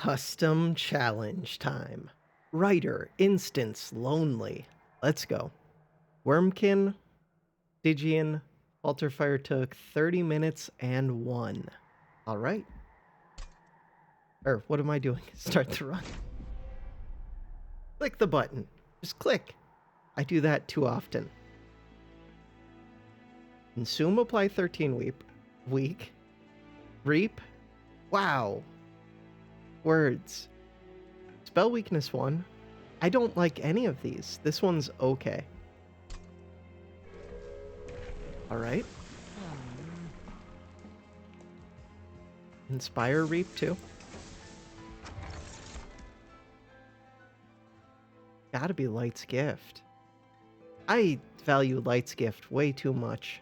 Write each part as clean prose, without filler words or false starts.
Custom challenge time. Writer Instance Lonely. Let's go. Wormkin, Stygian, Falterfire took 30 minutes and 1. All right. Or what am I doing? Start the run. Click the button. Just click. I do that too often. Consume, apply 13 week. Reap. Wow. Words. Spell weakness 1. I don't like any of these. This one's okay. Alright. Inspire Reap 2. Gotta be Light's Gift. I value Light's Gift way too much.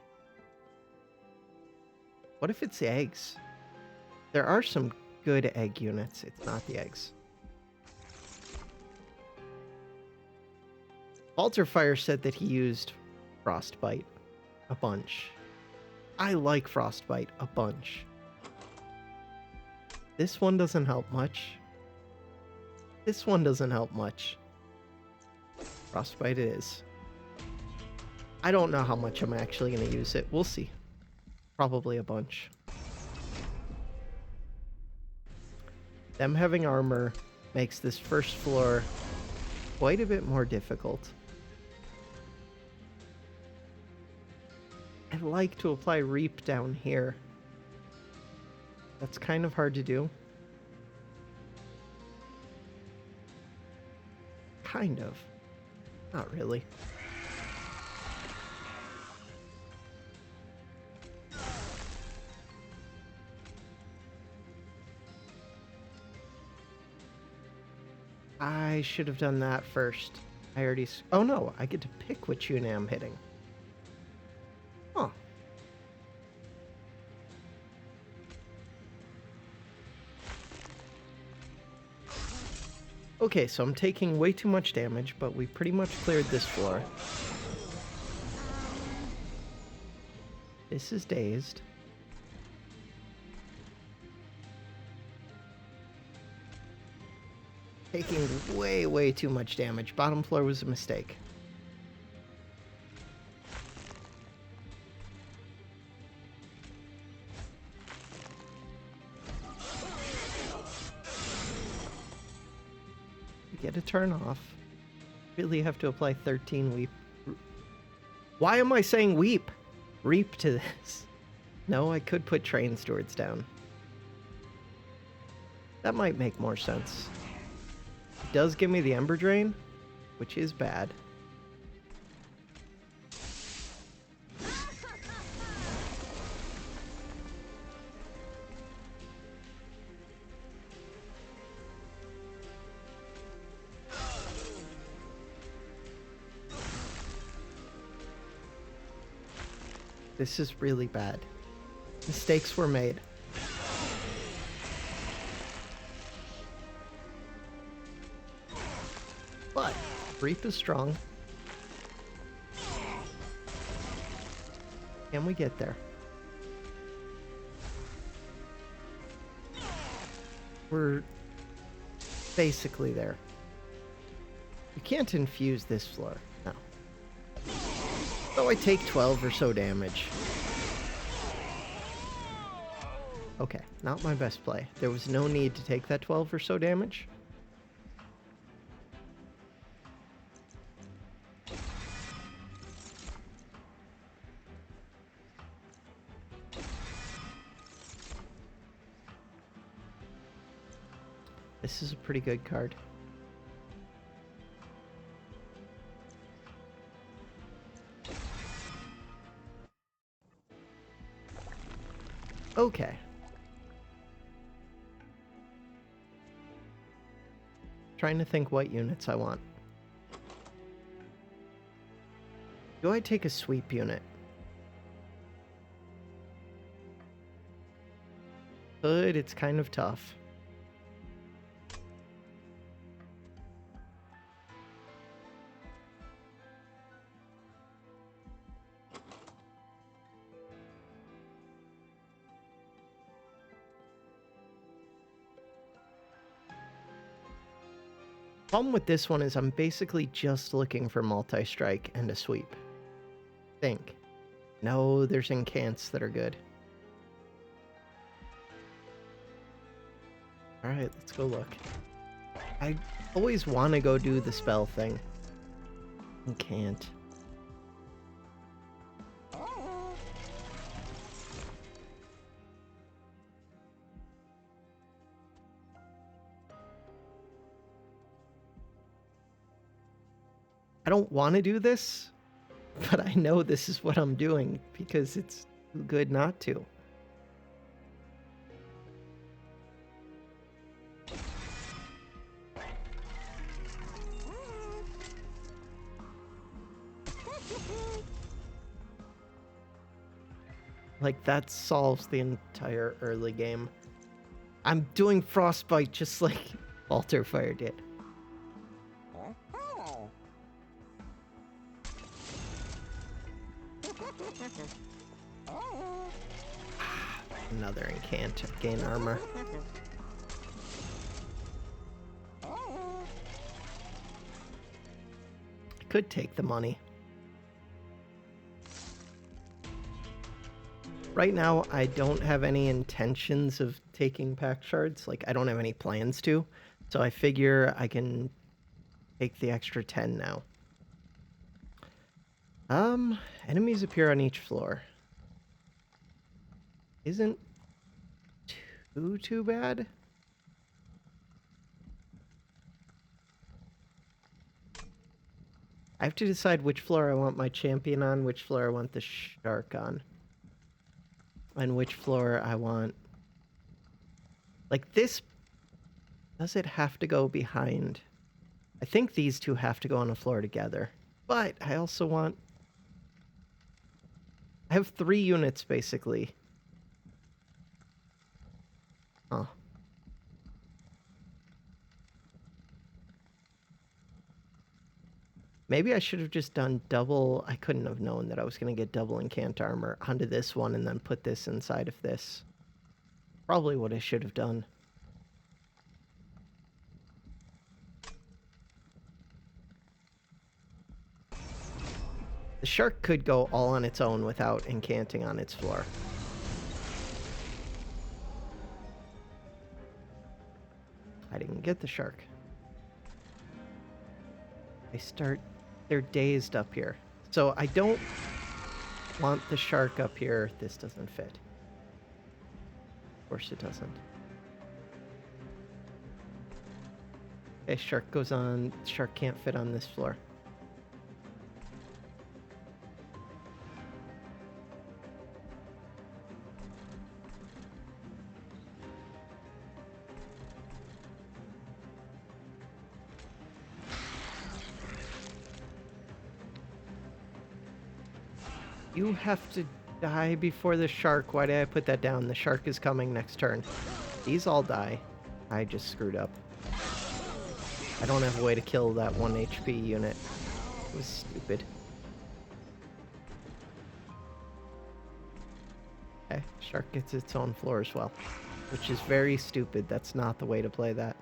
What if it's the eggs? There are some good egg units. It's not the eggs. Falterfire said that he used Frostbite a bunch. I like Frostbite a bunch. This one doesn't help much. This one doesn't help much. Frostbite it is. I don't know how much I'm actually going to use it. We'll see. Probably a bunch. Them having armor makes this first floor quite a bit more difficult. I'd like to apply Reap down here. That's kind of hard to do. Kind of. Not really. I should have done that first. I already... Oh no, I get to pick which unit I'm hitting. Huh. Okay, so I'm taking way too much damage, but we pretty much cleared this floor. This is dazed. Taking way too much damage. Bottom floor was a mistake. Get a turn off. Really have to apply 13 weep. Why am I saying weep? Reap to this. No, I could put train stewards down. That might make more sense. It does give me the Ember Drain, which is bad. This is really bad. Mistakes were made. But Reap is strong. Can we get there? We're basically there. You can't infuse this floor. No. So I take 12 or so damage. Okay, not my best play. There was no need to take that 12 or so damage. This is a pretty good card. Okay. Trying to think what units I want. Do I take a sweep unit? But it's kind of tough. Problem with this one is I'm basically just looking for multi-strike and a sweep. Think. No, there's incants that are good. Alright, let's go look. I always want to go do the spell thing. And can't. I don't want to do this, but I know this is what I'm doing because it's too good not to. Like, that solves the entire early game. I'm doing Frostbite just like Alter Fire did. Another incant to gain armor. I could take the money. Right now, I don't have any intentions of taking pack shards. Like, I don't have any plans to. So I figure I can take the extra 10 now. Enemies appear on each floor. Isn't too bad. I have to decide which floor I want my champion on, which floor I want the shark on. And which floor I want... Like, this... Does it have to go behind? I think these two have to go on the floor together. But I also want... I have 3 units, basically. Huh. Maybe I should have just done double... I couldn't have known that I was going to get double incant armor onto this one and then put this inside of this. Probably what I should have done. The shark could go all on its own without incanting on its floor. I didn't get the shark. They're dazed up here. So I don't want the shark up here. This doesn't fit. Of course it doesn't. Okay, shark goes on. Shark can't fit on this floor. You have to die before the shark. Why did I put that down? The shark is coming next turn. These all die. I just screwed up. I don't have a way to kill that 1 HP unit. It was stupid. Okay, shark gets its own floor as well. Which is very stupid. That's not the way to play that.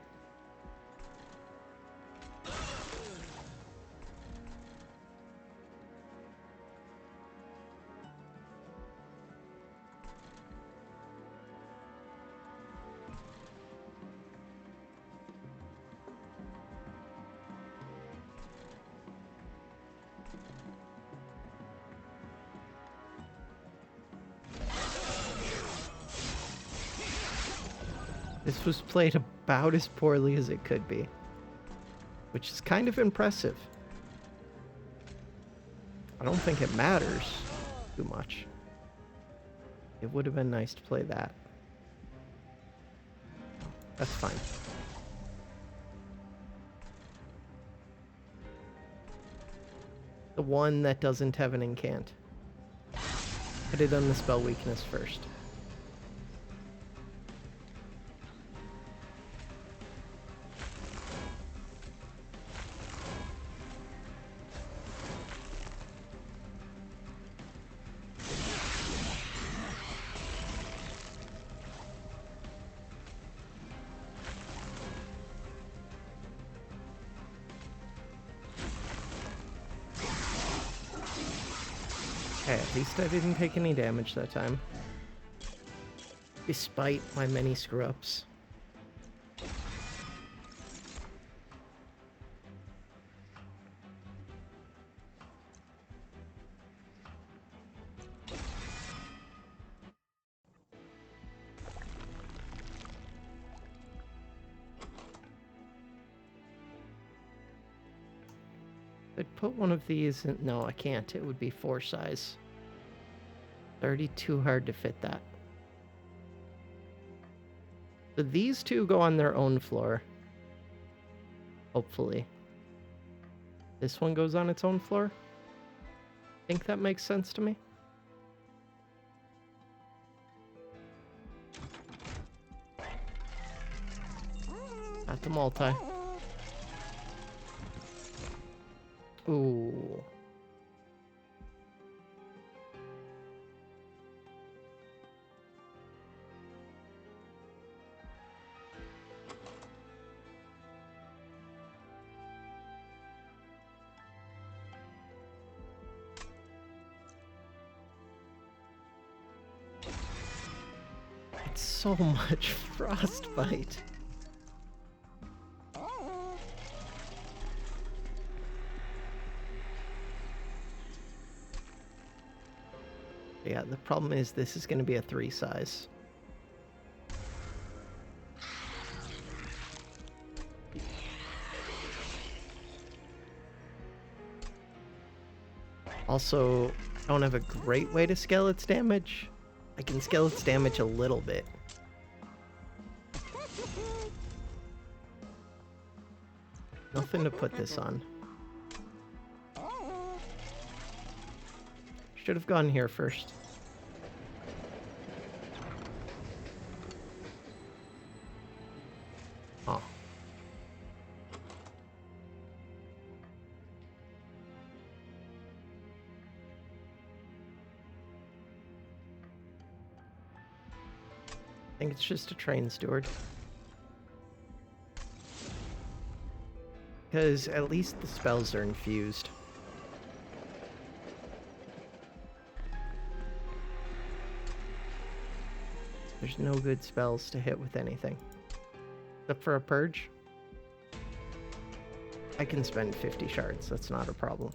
This was played about as poorly as it could be, which is kind of impressive. I don't think it matters too much. It would have been nice to play that. That's fine. The one that doesn't have an incant. Put it on the spell weakness first. At least I didn't take any damage that time. Despite my many screw-ups. I'd put one of these in... No, I can't. It would be 4 size. 30 too hard to fit that. So these two go on their own floor. Hopefully. This one goes on its own floor. Think that makes sense to me? Got the multi. Ooh. It's so much frostbite. Yeah, the problem is this is going to be a 3 size. Also, I don't have a great way to scale its damage. I can scale its damage a little bit. Nothing to put this on. Should have gone here first. Oh. I think it's just a train steward. Because at least the spells are infused. There's no good spells to hit with anything. Except for a purge. I can spend 50 shards, that's not a problem.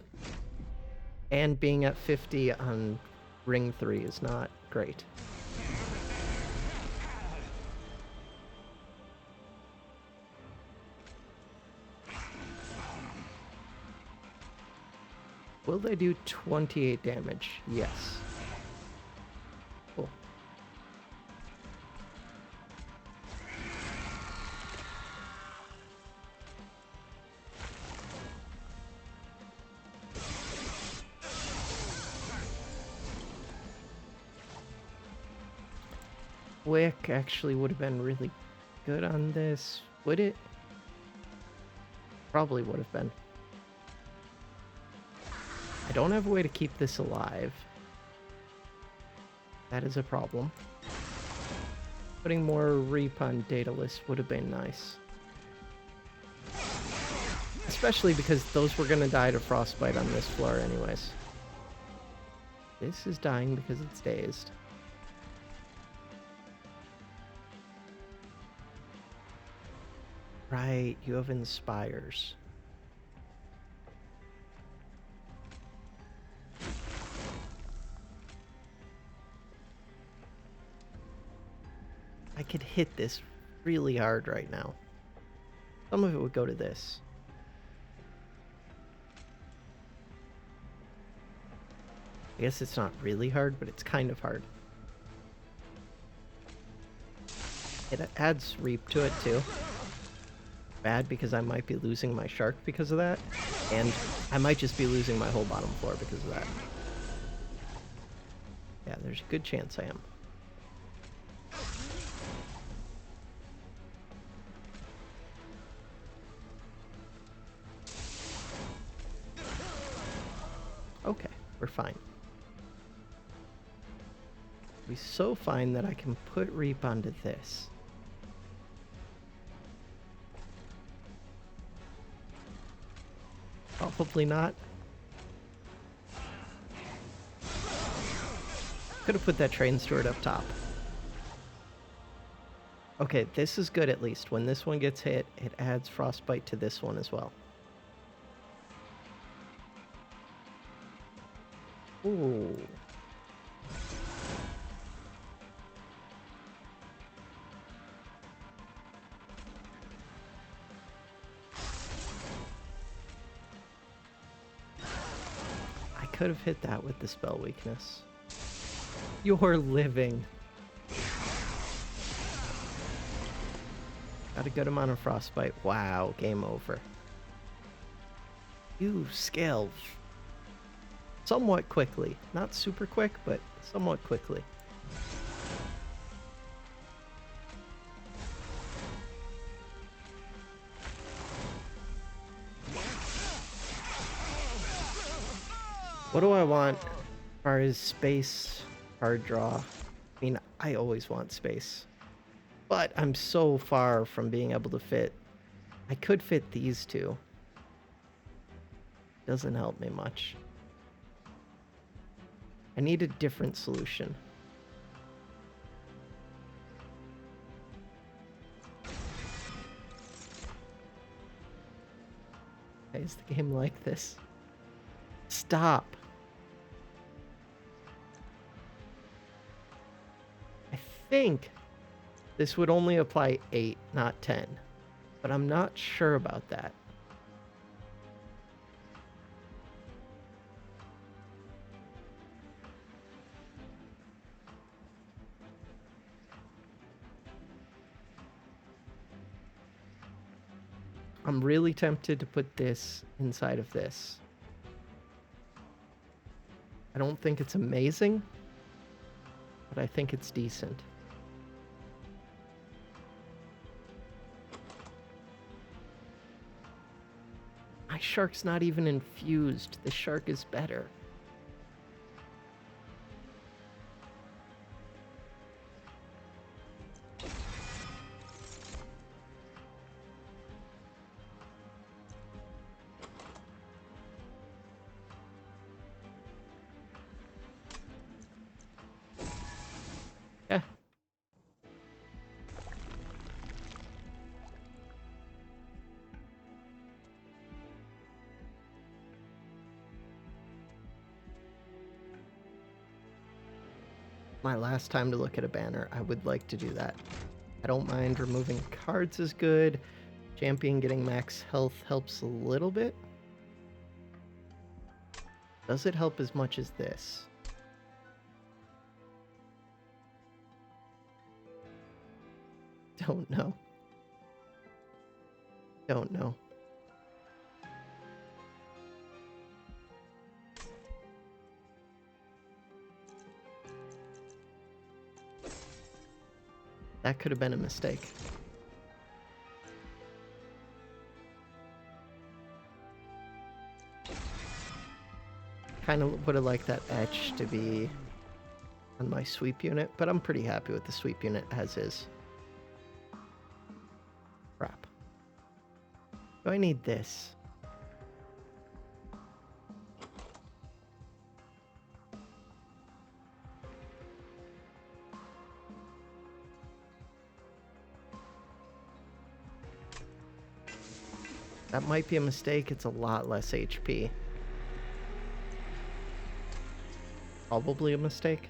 And being at 50 on ring 3 is not great. Will they do 28 damage? Yes. Cool. Wick actually would have been really good on this. Would it? Probably would have been. I don't have a way to keep this alive. That is a problem. Putting more Reap on Daedalus would have been nice. Especially because those were going to die to Frostbite on this floor anyways. This is dying because it's dazed. Right, you have Inspires. I could hit this really hard right now. Some of it would go to this. I guess it's not really hard, but it's kind of hard. It adds Reap to it too. Bad because I might be losing my shark because of that, and I might just be losing my whole bottom floor because of that. Yeah, there's a good chance I am. Okay, we're fine. We're so fine that I can put Reap onto this. Probably not. Could have put that train steward up top. Okay, this is good at least. When this one gets hit, it adds frostbite to this one as well. Ooh. I could have hit that with the spell weakness. You're living. Got a good amount of frostbite. Wow, game over. You scale somewhat quickly. Not super quick, but somewhat quickly. What do I want as far as space, card draw? I mean, I always want space. But I'm so far from being able to fit. I could fit these two. Doesn't help me much. I need a different solution. Why is the game like this? Stop. I think this would only apply 8, not 10. But I'm not sure about that. I'm really tempted to put this inside of this. I don't think it's amazing, but I think it's decent. My shark's not even infused. The shark is better. Yeah. My last time to look at a banner, I would like to do that. I don't mind removing cards is good. Champion getting max health helps a little bit. Does it help as much as this? Don't know. Don't know. That could have been a mistake. Kind of would have liked that etch to be on my sweep unit, but I'm pretty happy with the sweep unit as is. Crap. Do I need this? That might be a mistake. It's a lot less HP. Probably a mistake.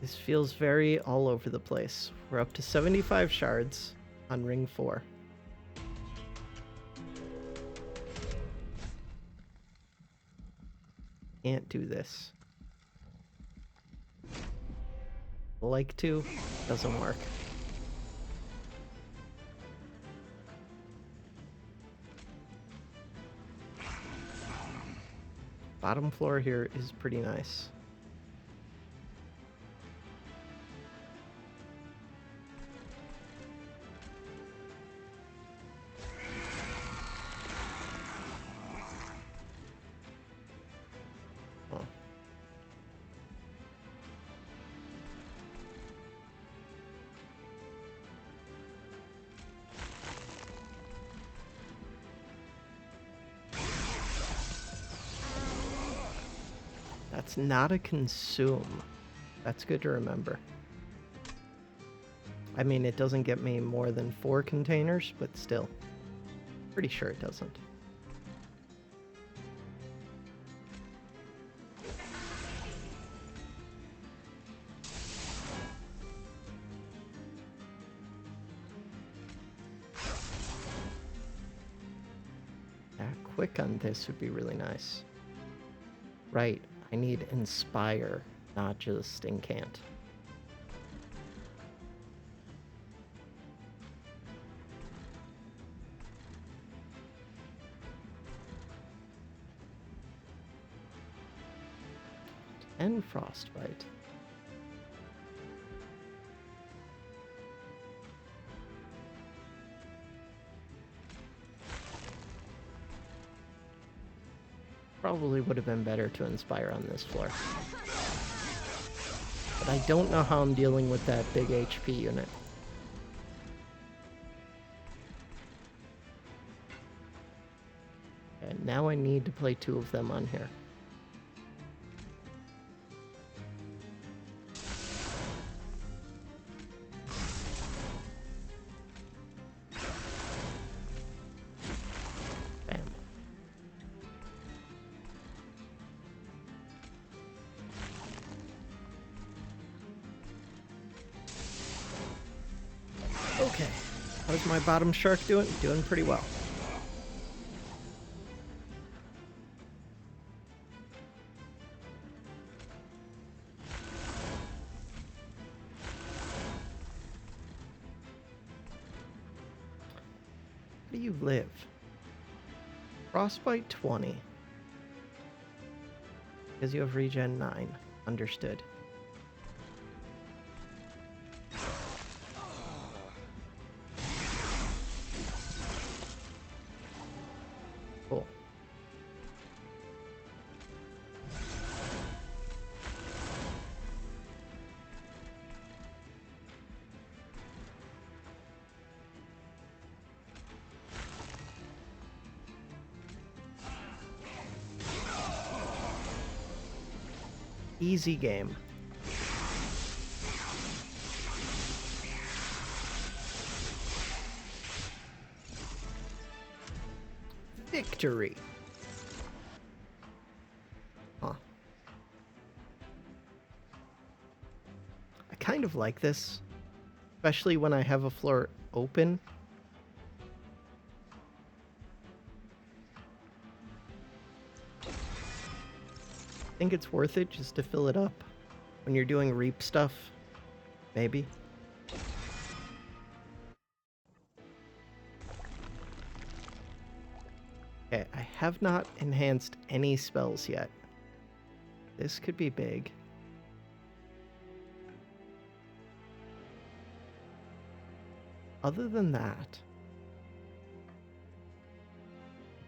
This feels very all over the place. We're up to 75 shards on ring 4. Can't do this. Like to, doesn't work. Bottom floor here is pretty nice. That's not a consume. That's good to remember. I mean, it doesn't get me more than 4 containers, but still. Pretty sure it doesn't. Quick on this would be really nice. Right, I need Inspire, not just Incant. And Frostbite. Probably would have been better to Inspire on this floor. But I don't know how I'm dealing with that big HP unit. And now I need to play 2 of them on here. Okay, how's my bottom shark doing? Doing pretty well. Where do you live? Frostbite 20. Because you have regen 9. Understood. Cool. Easy game. Victory. Huh. I kind of like this, especially when I have a floor open. I think it's worth it just to fill it up when you're doing reap stuff, maybe. Okay, I have not enhanced any spells yet. This could be big. Other than that,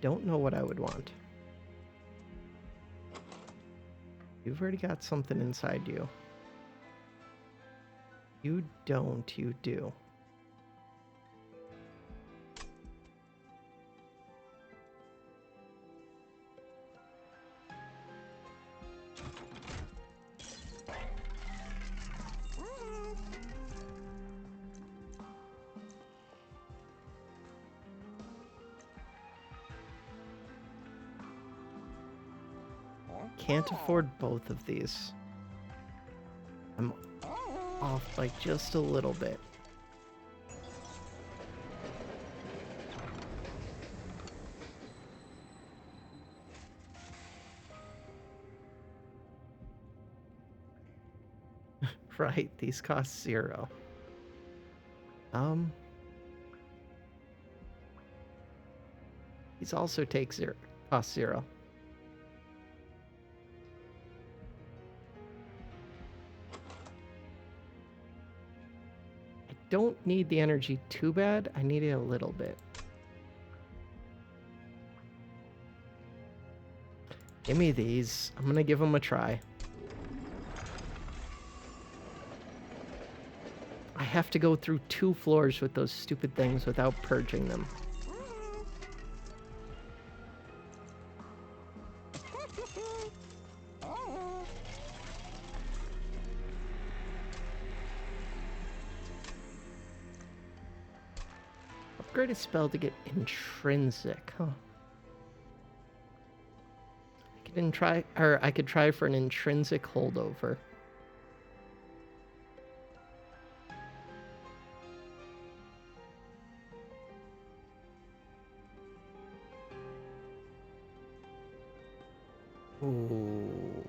don't know what I would want. You've already got something inside you. You don't, you do. Can't afford both of these. I'm off by just a little bit. Right, these cost 0. These also take 0, cost 0. I don't need the energy too bad. I need it a little bit. Give me these. I'm gonna give them a try. I have to go through 2 floors with those stupid things without purging them. Upgrade a spell to get intrinsic, huh? I could try for an intrinsic holdover. Ooh.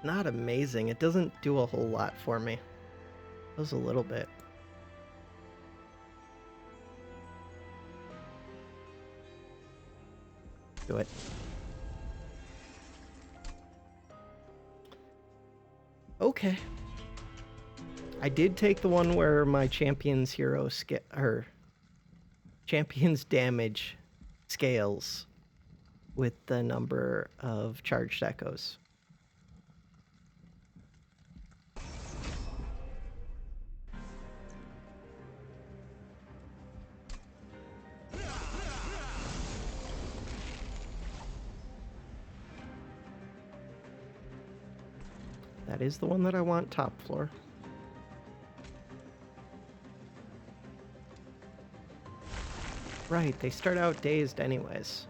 Not amazing. It doesn't do a whole lot for me. It does a little bit. Do it. Okay. I did take the one where my champion's champion's damage scales with the number of charged echoes. That is the one that I want top floor. Right, they start out dazed anyways.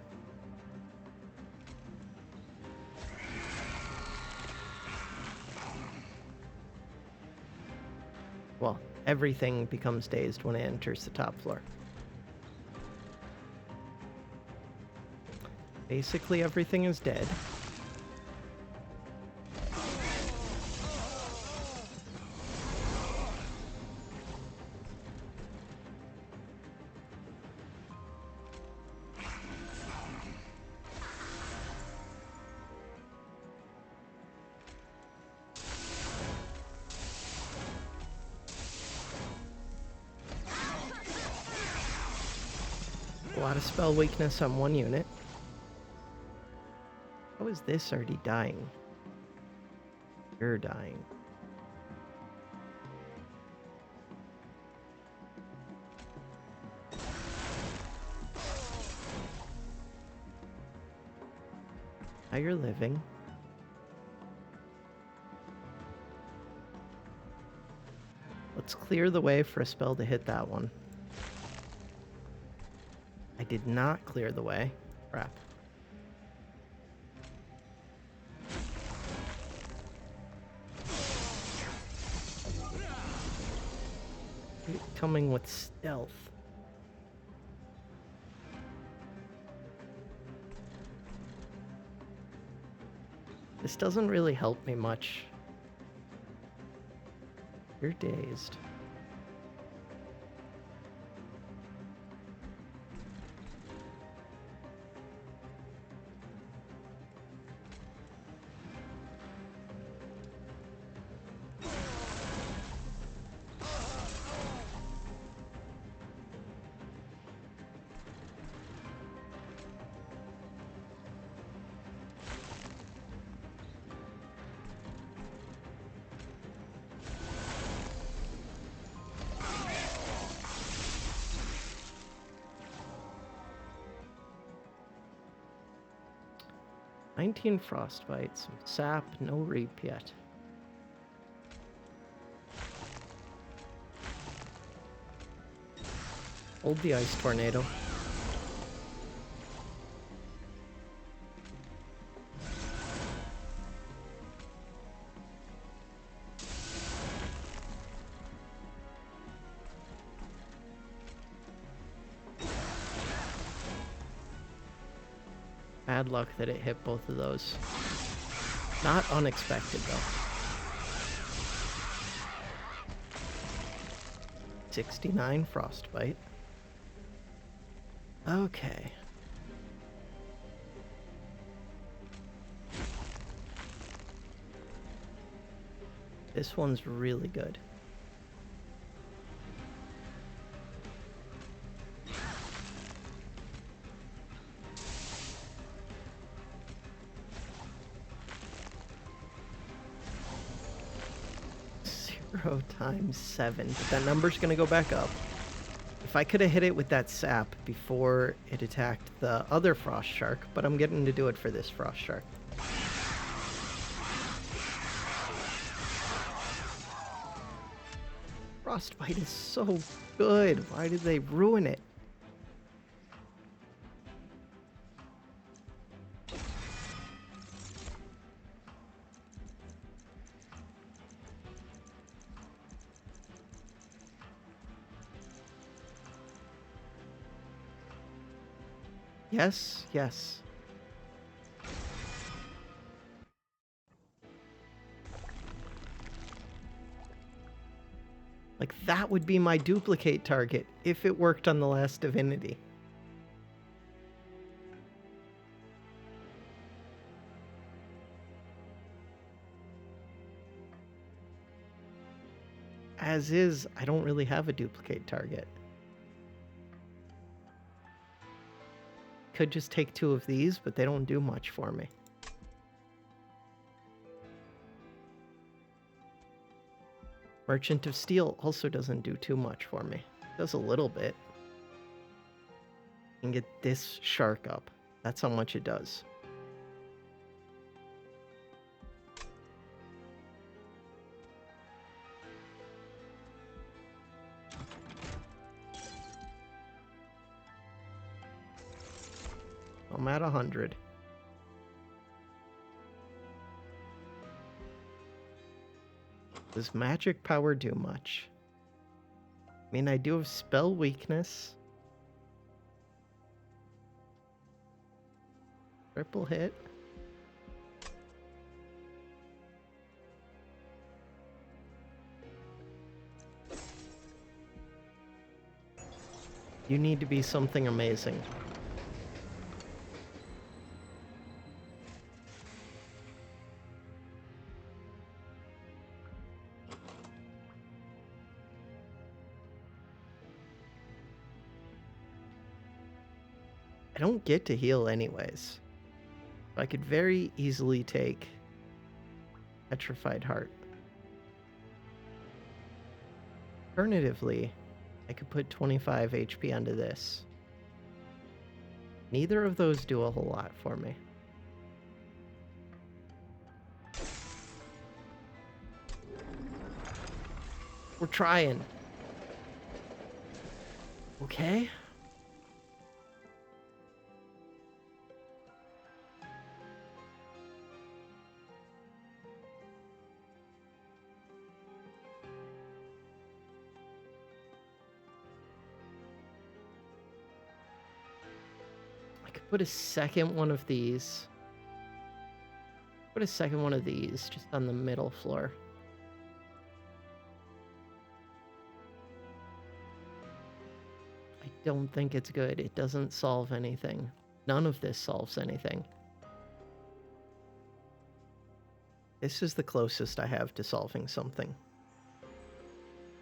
Well, everything becomes dazed when it enters the top floor. Basically, everything is dead. A lot of spell weakness on one unit. How is this already dying? You're dying. Now you're living. Let's clear the way for a spell to hit that one. I did not clear the way. Crap. Coming with stealth. This doesn't really help me much. You're dazed. "19 frostbite, some sap, no reap yet." Hold the ice tornado. Bad luck that it hit both of those. Not unexpected, though. 69 frostbite. Okay. This one's really good. Times 7, but that number's gonna go back up If I could have hit it with that sap before it attacked the other frost shark, but I'm getting to do it for this frost shark. Frostbite is so good. Why did they ruin it? Yes, yes. Like, that would be my duplicate target if it worked on the last Divinity. As is, I don't really have a duplicate target. Could just take 2 of these, but they don't do much for me. Merchant of Steel also doesn't do too much for me. Does a little bit. And get this shark up. That's how much it does. I'm at 100. Does magic power do much? I mean, I do have spell weakness. Triple hit. You need to be something amazing. I don't get to heal anyways. I could very easily take Petrified Heart. Alternatively, I could put 25 HP onto this. Neither of those do a whole lot for me. We're trying. Okay. I could put a second one of these. Put a second one of these just on the middle floor. I don't think it's good. It doesn't solve anything. None of this solves anything. This is the closest I have to solving something.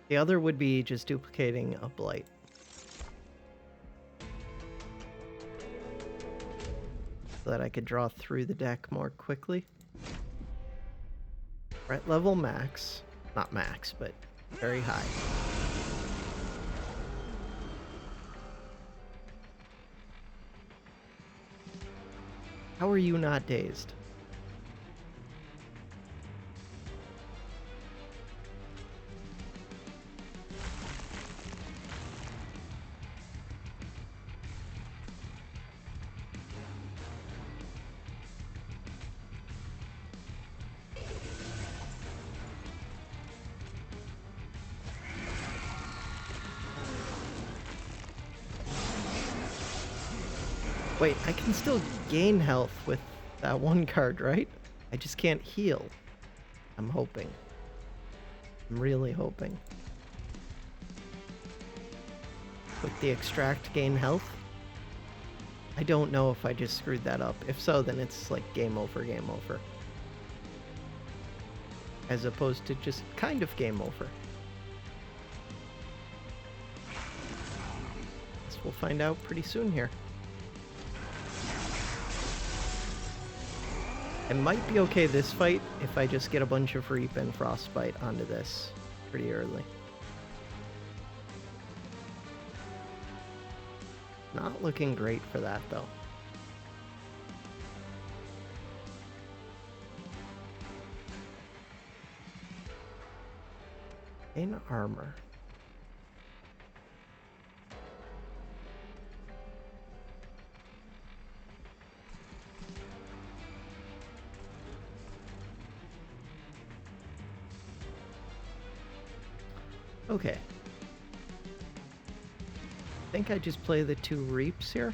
The other would be just duplicating a blight. So that I could draw through the deck more quickly. Threat level max. Not max, but very high. How are you not dazed? Wait, I can still gain health with that one card, right? I just can't heal. I'm hoping. I'm really hoping. With the extract, gain health? I don't know if I just screwed that up. If so, then it's like game over, game over. As opposed to just kind of game over. Guess we'll find out pretty soon here. It might be okay this fight if I just get a bunch of Reap and Frostbite onto this pretty early. Not looking great for that, though. In armor. Okay. I think I just play the 2 Reaps here.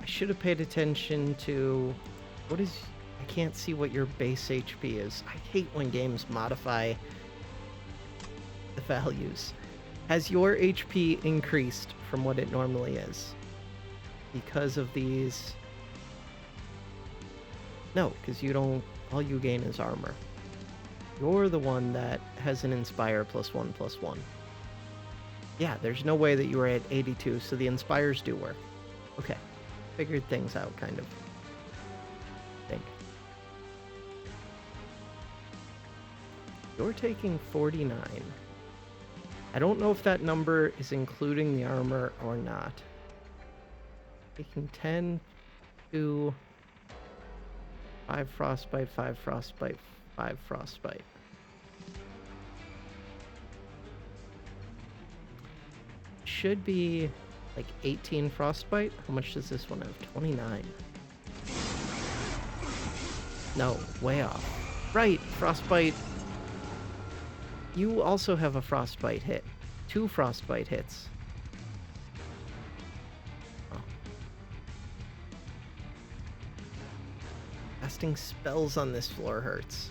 I should have paid attention to what is... I can't see what your base HP is. I hate when games modify the values. Has your HP increased from what it normally is? Because of these... No, because you don't... All you gain is armor. You're the one that has an Inspire +1/+1. Yeah, there's no way that you were at 82, so the Inspires do work. Okay. Figured things out, kind of. I think. You're taking 49. I don't know if that number is including the armor or not. Taking 10 to 5 frostbite, 5 frostbite, 5 frostbite. Should be like 18 frostbite. How much does this one have? 29. No, way off. Right, frostbite. You also have a frostbite hit. 2 frostbite hits. Oh. Casting spells on this floor hurts.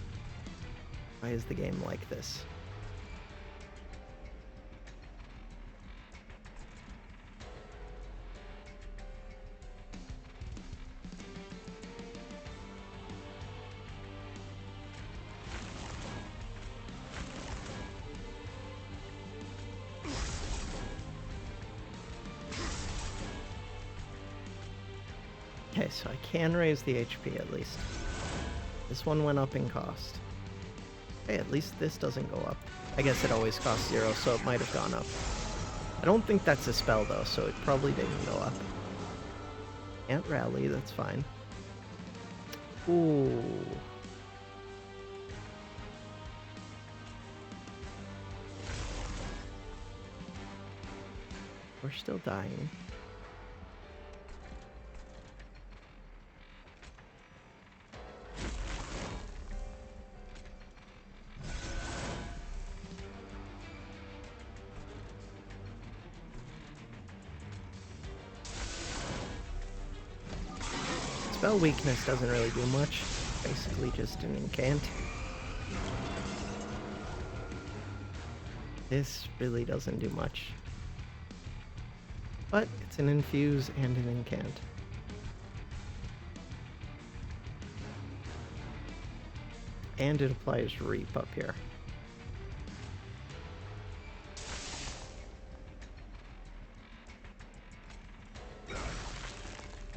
Why is the game like this? Okay, so I can raise the HP at least. This one went up in cost. Hey, at least this doesn't go up. I guess it always costs 0, so it might have gone up. I don't think that's a spell, though, so it probably didn't go up. Can't rally, that's fine. Ooh. We're still dying. Spell weakness doesn't really do much. Basically just an incant. This really doesn't do much. But it's an infuse and an incant. And it applies Reap up here.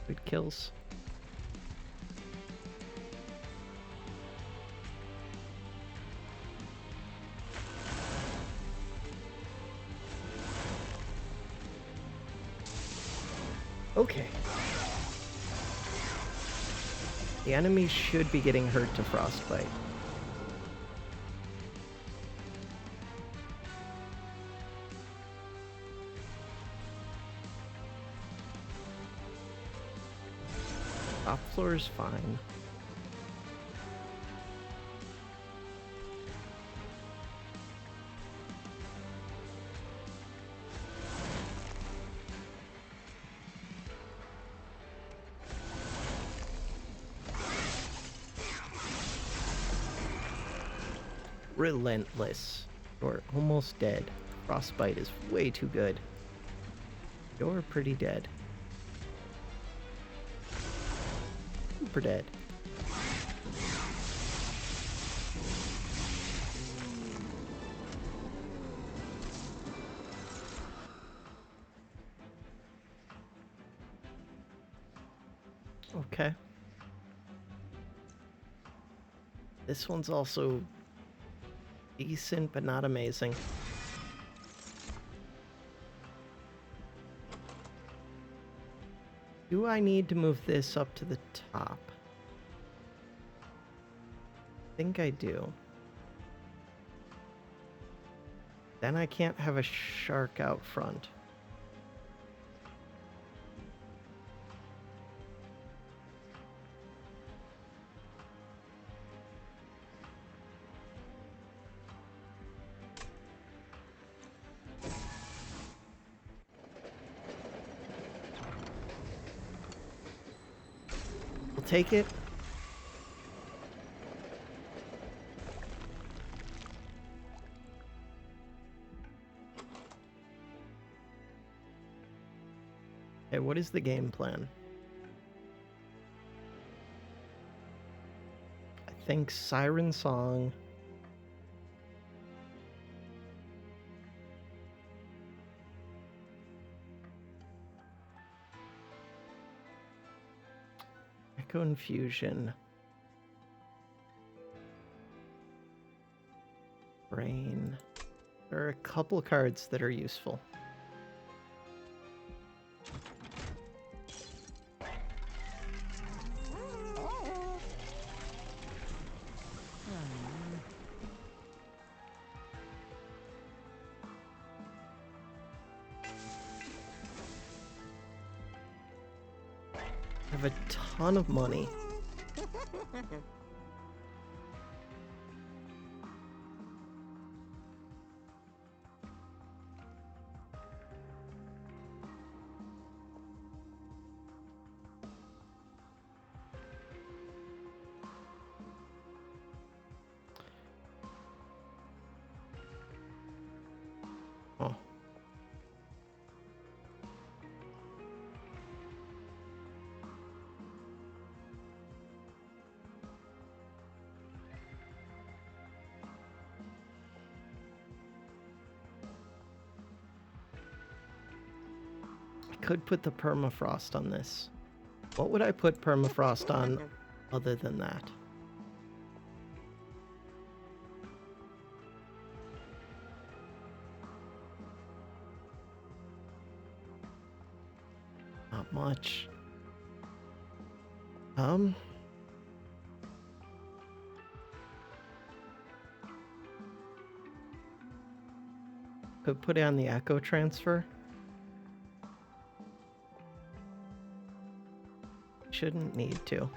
Good kills. Okay. The enemy should be getting hurt to frostbite. Top floor is fine. Relentless. You're almost dead. Frostbite is way too good. You're pretty dead. Super dead. Okay. This one's also decent, but not amazing. Do I need to move this up to the top? I think I do. Then I can't have a shark out front. We'll take it. Okay, what is the game plan? I think Siren Song. Echo Infusion. Brain. There are a couple cards that are useful. I have a ton of money. Oh. I could put the permafrost on this. What would I put permafrost on other than that? Not much. Could put it on the echo transfer. Shouldn't need to.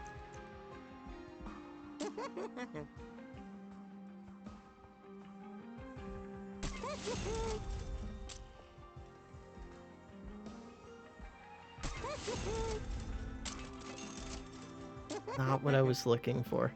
Not what I was looking for.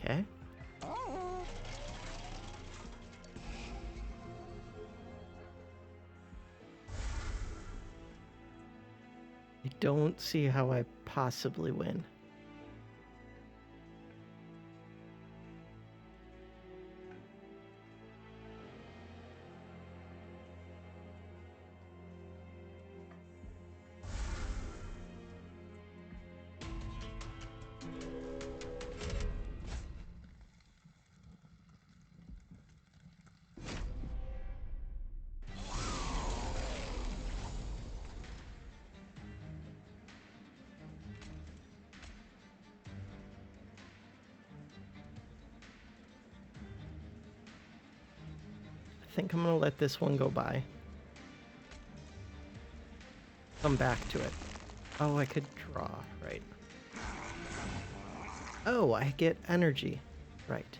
Okay. I don't see how I possibly win. I think I'm gonna let this one go by. Come back to it. Oh, I could draw, right. Oh, I get energy. Right.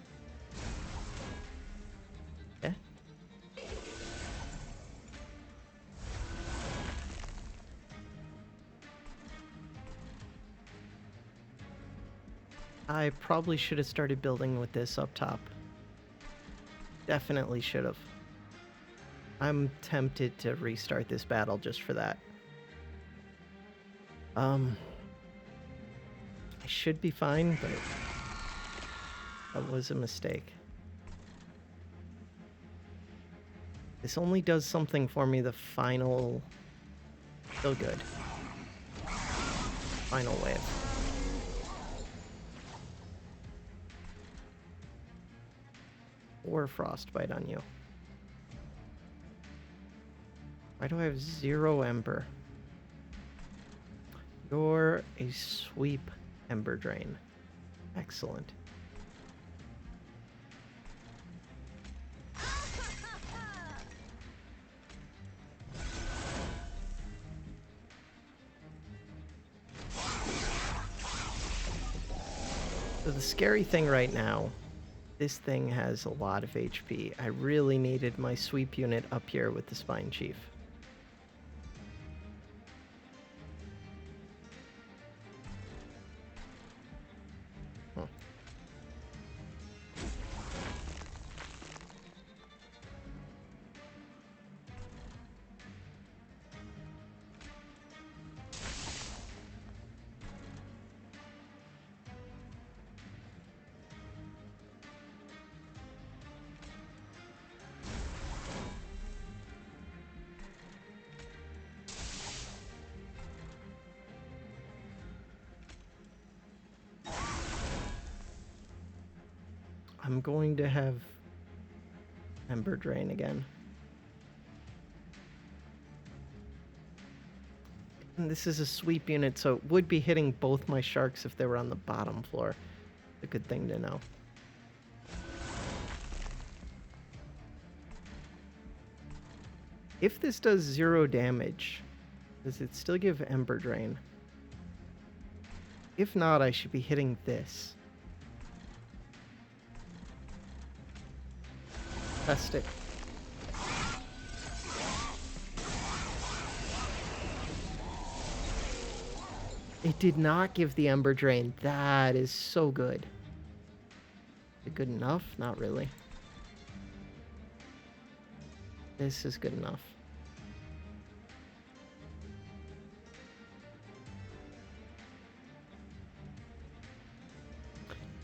Okay. I probably should have started building with this up top. Definitely should have. I'm tempted to restart this battle just for that. I should be fine, but that was a mistake. This only does something for me the final... Still good. Final wave. Or frostbite on you. Why do I have 0 ember? You're a sweep ember drain. Excellent. So the scary thing right now, this thing has a lot of HP. I really needed my sweep unit up here with the Spine Chief. Huh. I'm going to have Ember Drain again. And this is a sweep unit, so it would be hitting both my sharks if they were on the bottom floor. It's a good thing to know. If this does 0 damage, does it still give Ember Drain? If not, I should be hitting this. Test it. It did not give the Ember Drain. That is so good. Is it good enough? Not really. This is good enough.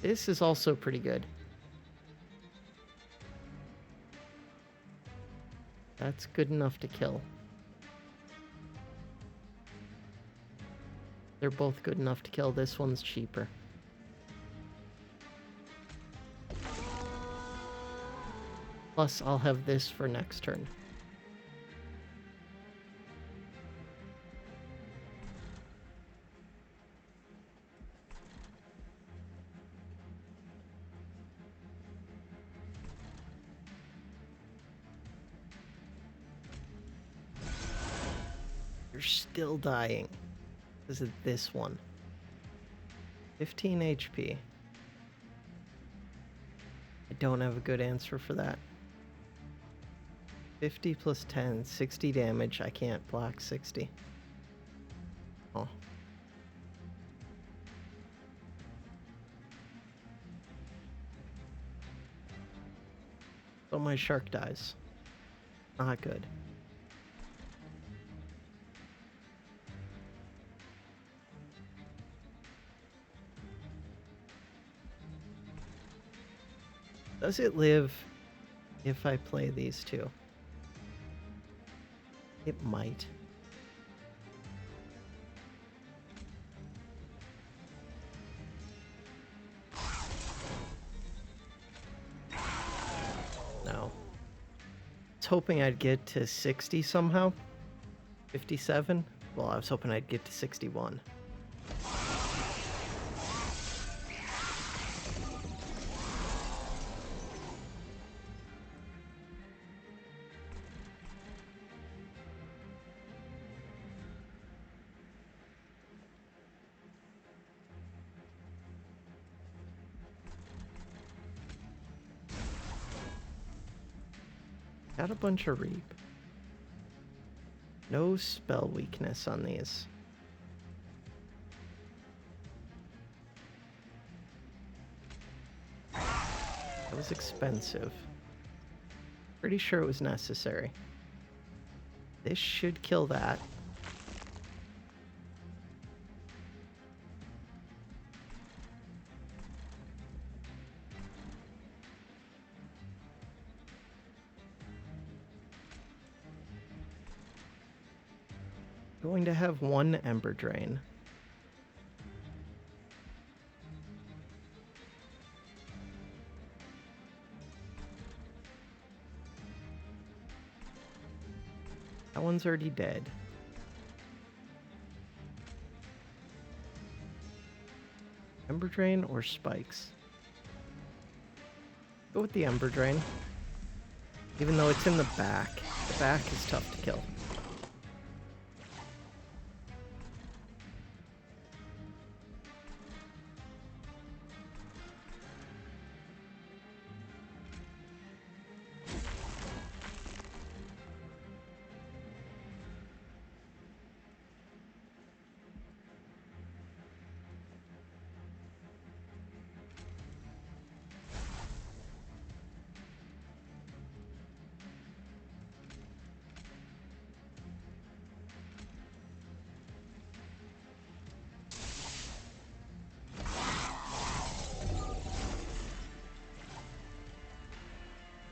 This is also pretty good. That's good enough to kill. They're both good enough to kill. This one's cheaper. Plus, I'll have this for next turn. You're still dying. This is this one. 15 HP. I don't have a good answer for that. 50 plus 10, 60 damage. I can't block 60. Oh. So my shark dies. Not good. Does it live if I play these two? It might. No. I was hoping I'd get to 60 somehow. 57? Well, I was hoping I'd get to 61. Got a bunch of Reap. No spell weakness on these. That was expensive. Pretty sure it was necessary. This should kill that. Going to have one Ember Drain. That one's already dead. Ember Drain or Spikes? Go with the Ember Drain. Even though it's in the back is tough to kill.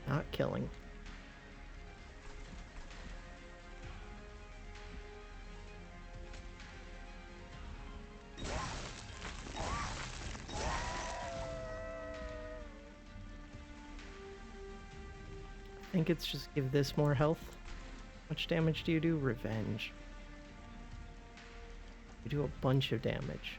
Not killing. I think it's just give this more health. How much damage do you do? Revenge. You do a bunch of damage.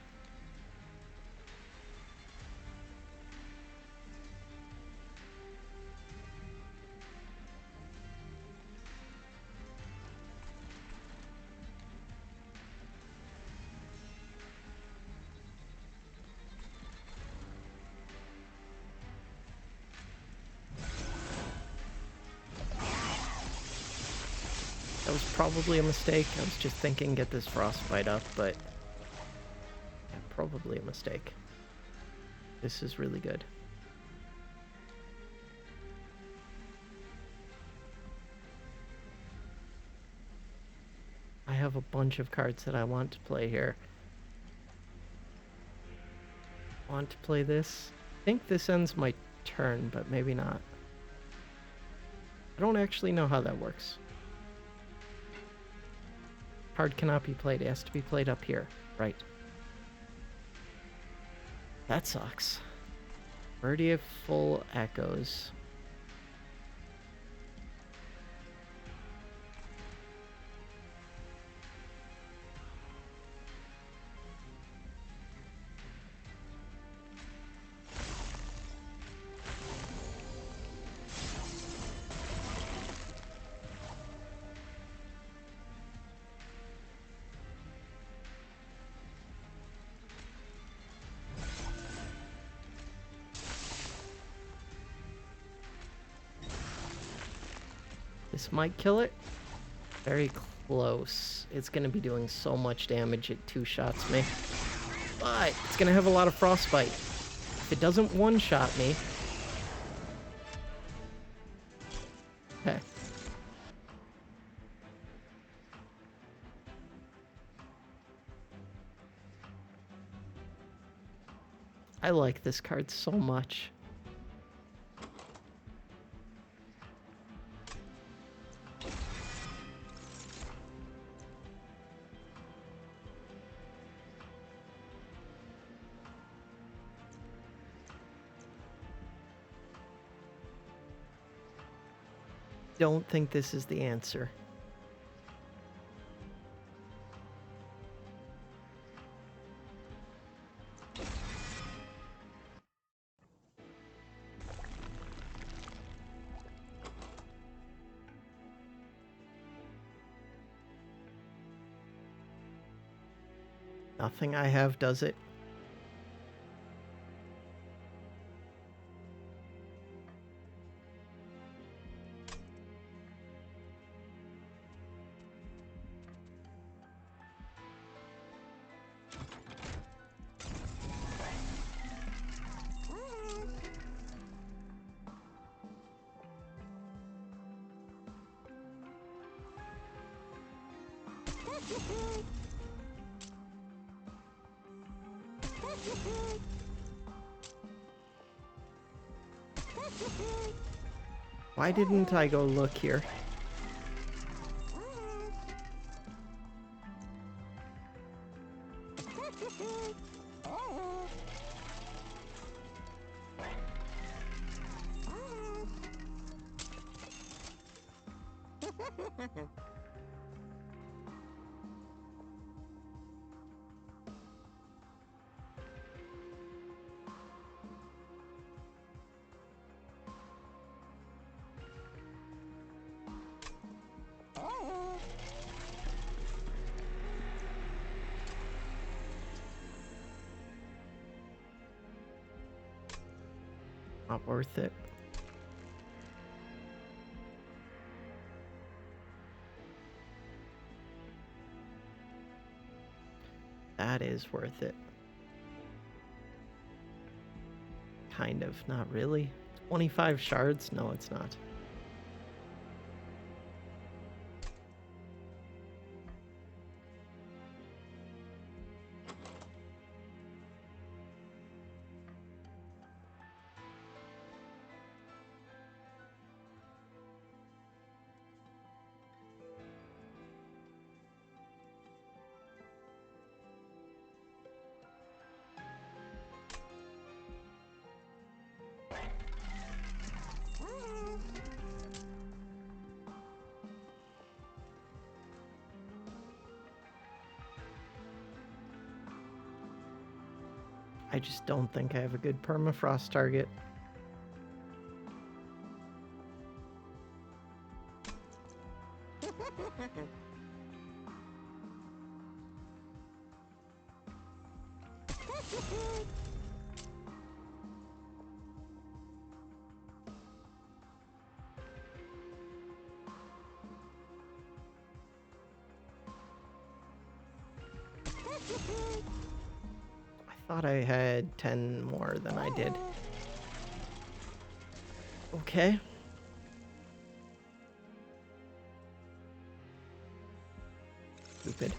That was probably a mistake. I was just thinking get this frostbite up, but yeah, probably a mistake. This is really good. I have a bunch of cards that I want to play here. Want to play this? I think this ends my turn, but maybe not. I don't actually know how that works. Card cannot be played. It has to be played up here. Right. That sucks. Already have full echoes. This might kill it. Very close. It's going to be doing so much damage it two-shots me. But it's going to have a lot of frostbite. If it doesn't one-shot me... Okay. I like this card so much. Don't think this is the answer. Nothing I have does it. Why didn't I go look here? Not worth it. That is worth it. Kind of, not really. 25 shards? No, it's not. I just don't think I have a good permafrost target. I thought I had 10 more than I did. Okay. Stupid.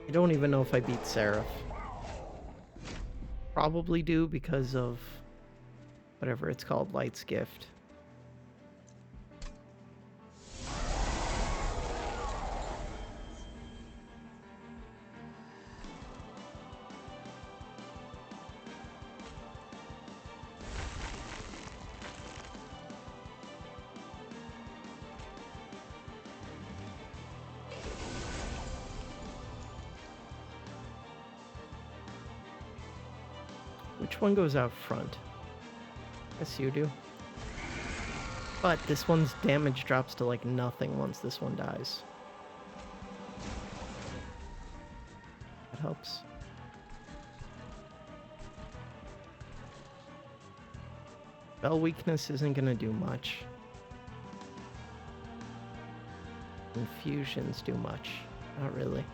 I don't even know if I beat Seraph. Probably do because of whatever it's called, Light's Gift. Which one goes out front? Yes, you do. But this one's damage drops to like nothing once this one dies. That helps. Spell weakness isn't gonna do much. Infusions do much. Not really.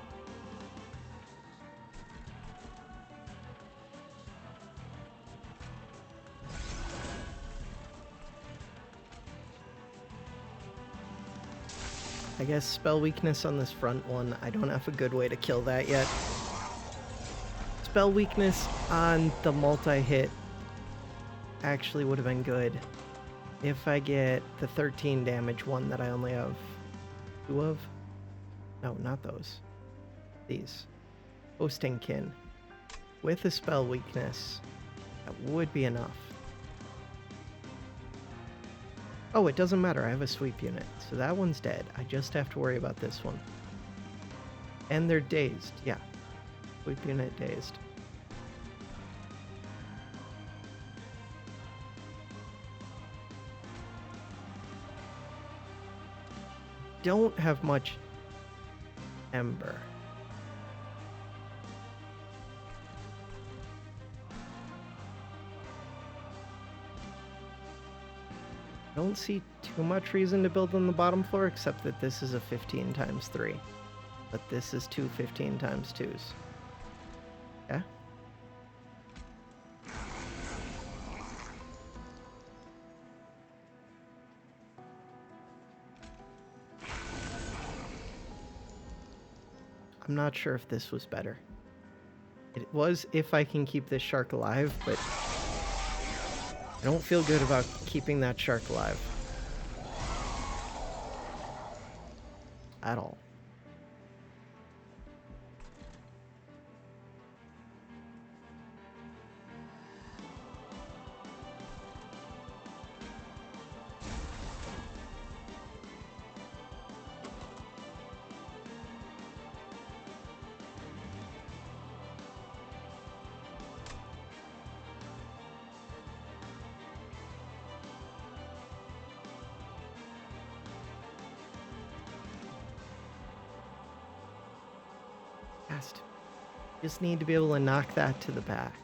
I guess spell weakness on this front one, I don't have a good way to kill that yet. Spell weakness on the multi-hit actually would have been good if I get the 13 damage one that I only have 2 of. No, not those. These. Hosting Kin. With a spell weakness, that would be enough. Oh, it doesn't matter. I have a sweep unit. So that one's dead. I just have to worry about this one. And they're dazed. Yeah. Sweep unit dazed. Don't have much Ember. Don't see too much reason to build on the bottom floor, except that this is a 15 times 3. But this is two 15 times 2s. Yeah? I'm not sure if this was better. It was if I can keep this shark alive, but I don't feel good about keeping that shark alive. At all. Just need to be able to knock that to the back.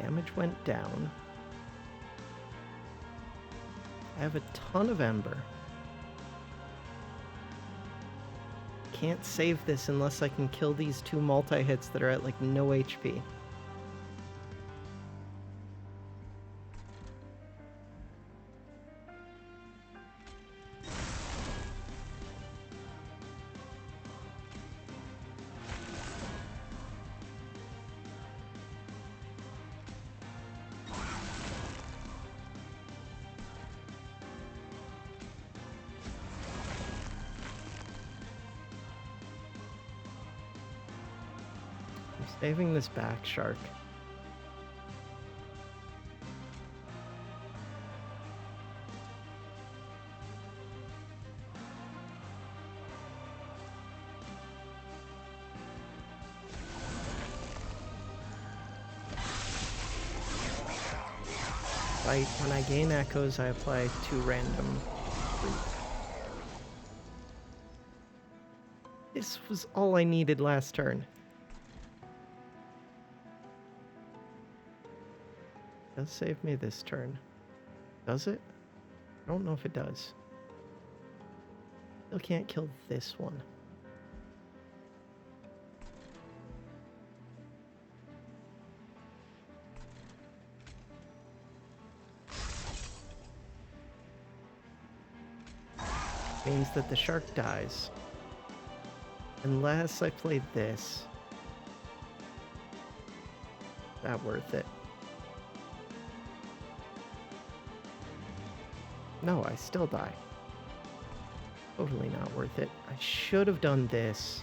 Damage went down. I have a ton of Ember. Can't save this unless I can kill these two multi-hits that are at like no HP. Saving this back shark. When I gain echoes, I apply 2 random creep. This was all I needed last turn. Does save me this turn. Does it? I don't know if it does. Still can't kill this one. Means that the shark dies. Unless I play this. Not worth it. No, I still die. Totally not worth it. I should have done this.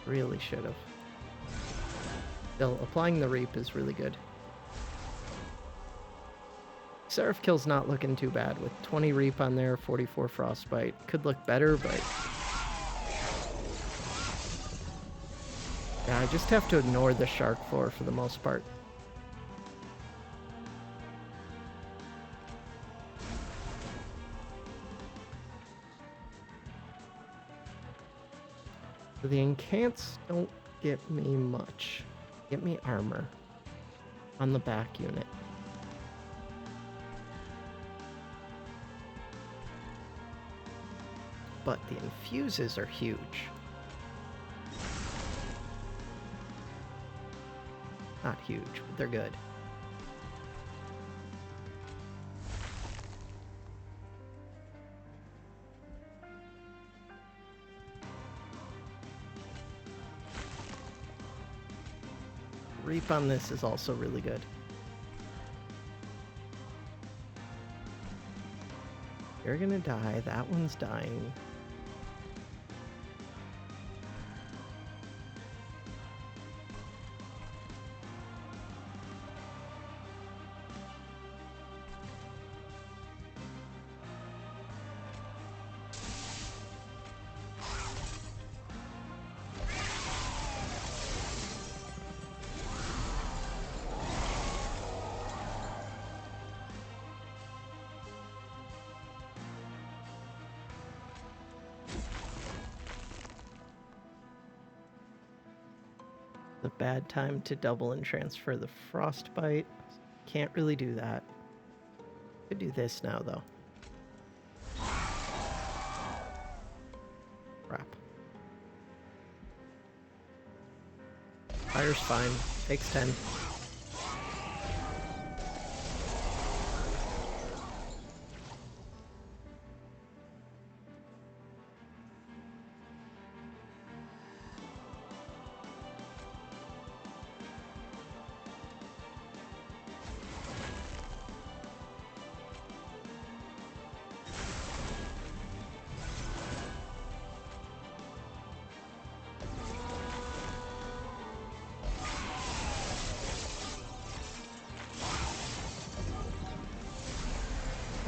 Really should have. Still, applying the Reap is really good. Seraph Kill's not looking too bad with 20 Reap on there, 44 Frostbite. Could look better, but... yeah, I just have to ignore the Shark Floor for the most part. So the incants don't get me much. Get me armor on the back unit. But the infuses are huge. Not huge, but they're good. Reap on this is also really good. You're gonna die. That one's dying. a bad time to double and transfer the frostbite. Can't really do that. Could do this now, though. Crap. Fire's fine. Takes 10.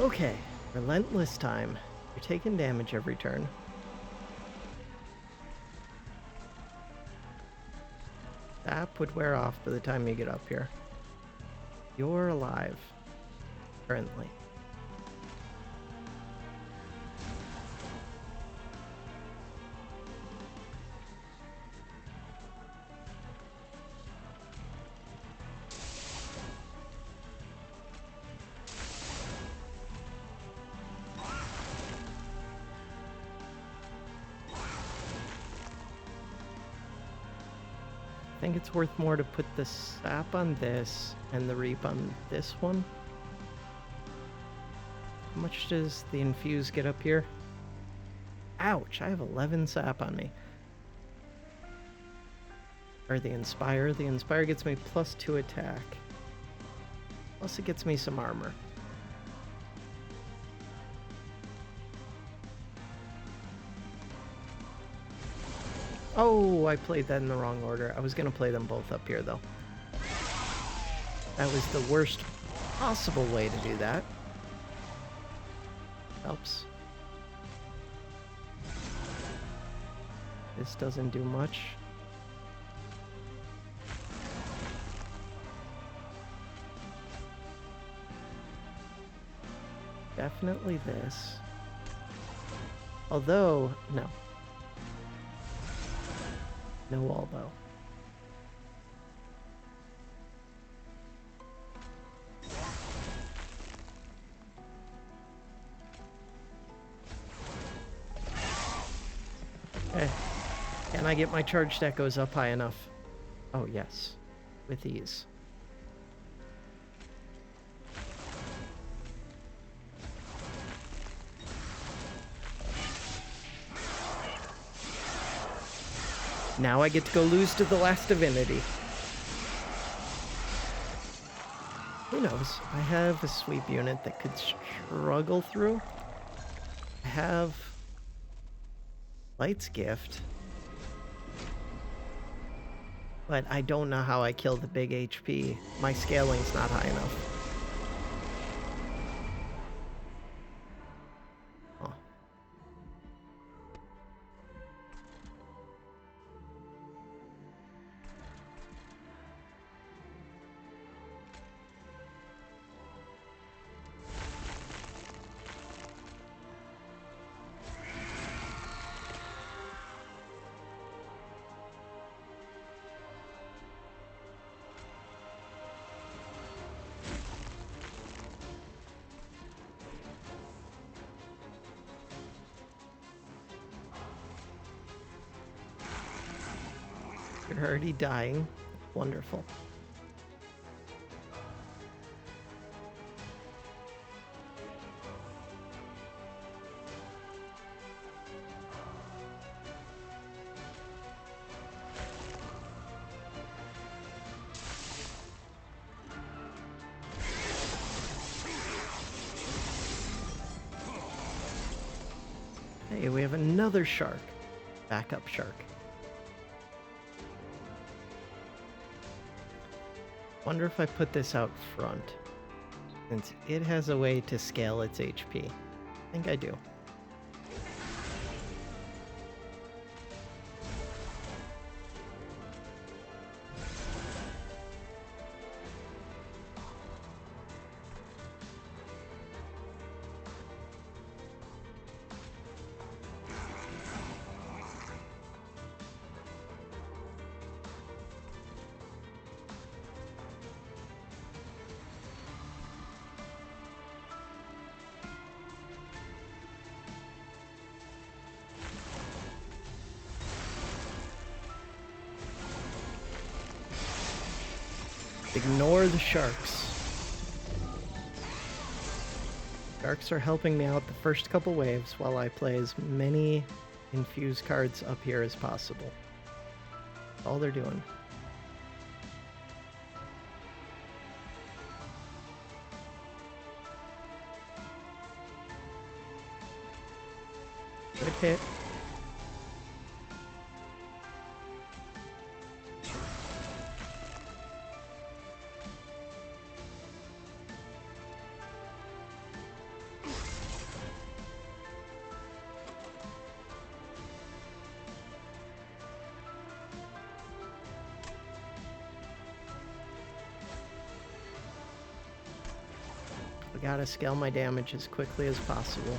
Okay, relentless time. You're taking damage every turn. Sap would wear off by the time you get up here. You're alive. Currently. I think it's worth more to put the sap on this and the reap on this one. How much does the infuse get up here? Ouch, I have 11 sap on me. Or the inspire. The inspire gets me +2 attack. Plus it gets me some armor. Oh, I played that in the wrong order. I was going to play them both up here, though. That was the worst possible way to do that. Helps. This doesn't do much. Definitely this. Although, no. No although. Okay. Can I get my charge echoes up high enough? Oh, yes. With ease. Now I get to go lose to the last Divinity. Who knows? I have a sweep unit that could struggle through. I have Light's Gift. But I don't know how I kill the big HP. My scaling's not high enough. Oh. You're already dying. Wonderful. Hey, we have another shark. Backup shark. Wonder if I put this out front, since it has a way to scale its HP. I think I do. Ignore the sharks. Sharks are helping me out the first couple waves while I play as many infused cards up here as possible. That's all they're doing. Good hit. I gotta scale my damage as quickly as possible.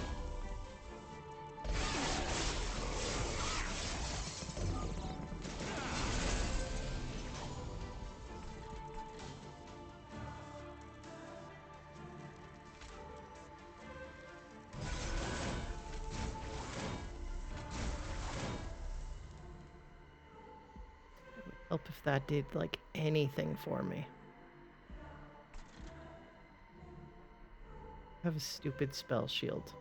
It would help if that did like anything for me. I have a stupid spell shield.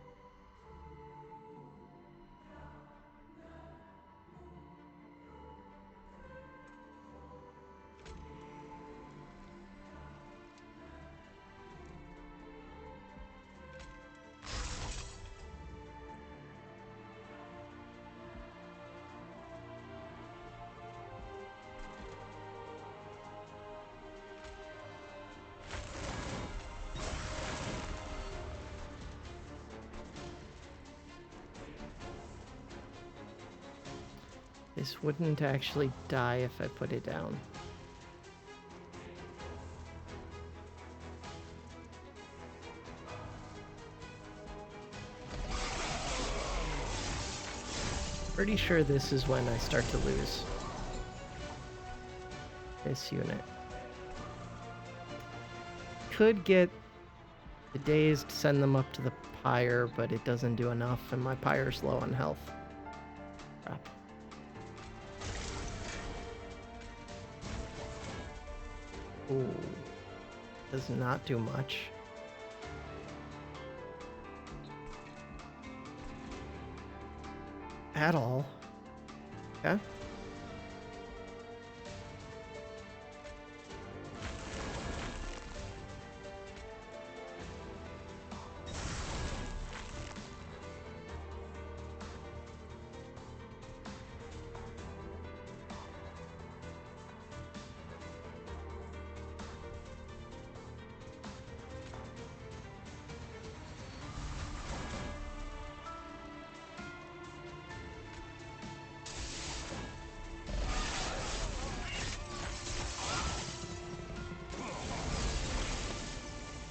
This wouldn't actually die if I put it down. Pretty sure this is when I start to lose this unit. Could get the dazed, send them up to the pyre, but it doesn't do enough, and my pyre's low on health. Crap. Ooh. Does not do much. At all. Okay.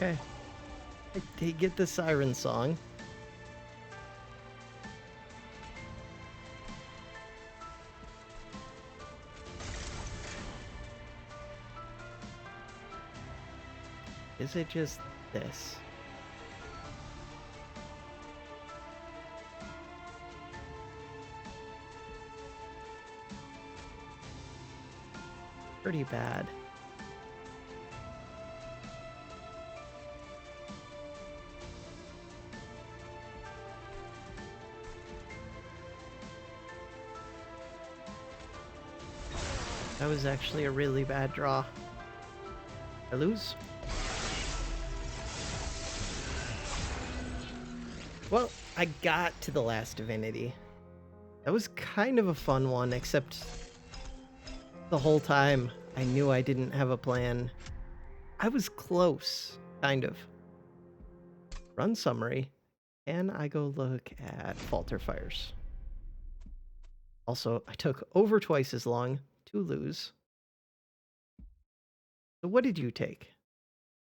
Okay. I did get the siren song. Is it just this? Pretty bad. That was actually a really bad draw. I lose? Well, I got to the last Divinity. That was kind of a fun one, except the whole time I knew I didn't have a plan. I was close, kind of. Run summary, and I go look at Falter Fires. Also, I took over twice as long to lose. So what did you take?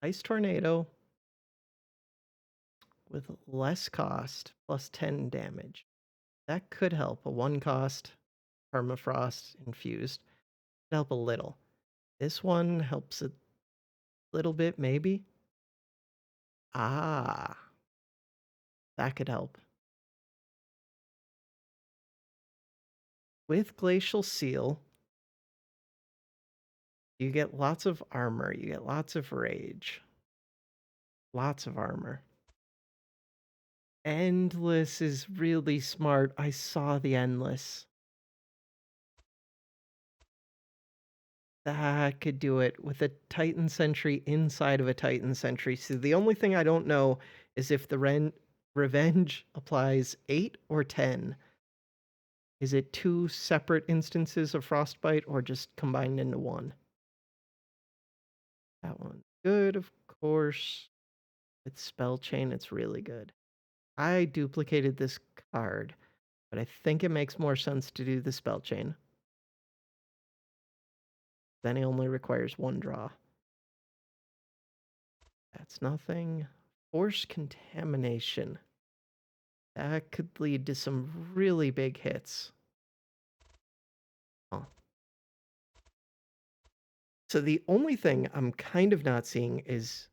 Ice Tornado with less cost, plus 10 damage. That could help. A 1 cost Permafrost infused could help a little. This one helps a little bit, maybe. Ah, that could help. With Glacial Seal, You get lots of armor. You get lots of rage. Lots of armor. Endless is really smart. I saw the endless. That could do it with a Titan Sentry inside of a Titan Sentry. So the only thing I don't know is if the Revenge applies 8 or 10. Is it 2 separate instances of Frostbite or just combined into one? That one's good, of course. It's Spell Chain, it's really good. I duplicated this card, but I think it makes more sense to do the Spell Chain. Then he only requires 1 draw. That's nothing. Force Contamination. That could lead to some really big hits. Oh. So the only thing I'm kind of not seeing is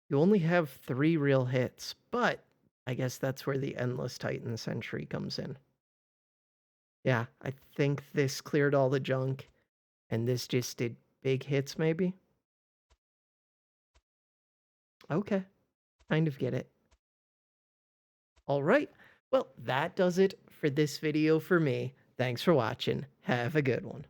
you only have 3 real hits, but I guess that's where the Endless Titan Sentry comes in. Yeah, I think this cleared all the junk, and this just did big hits, maybe? Okay, kind of get it. All right, well, that does it for this video for me. Thanks for watching. Have a good one.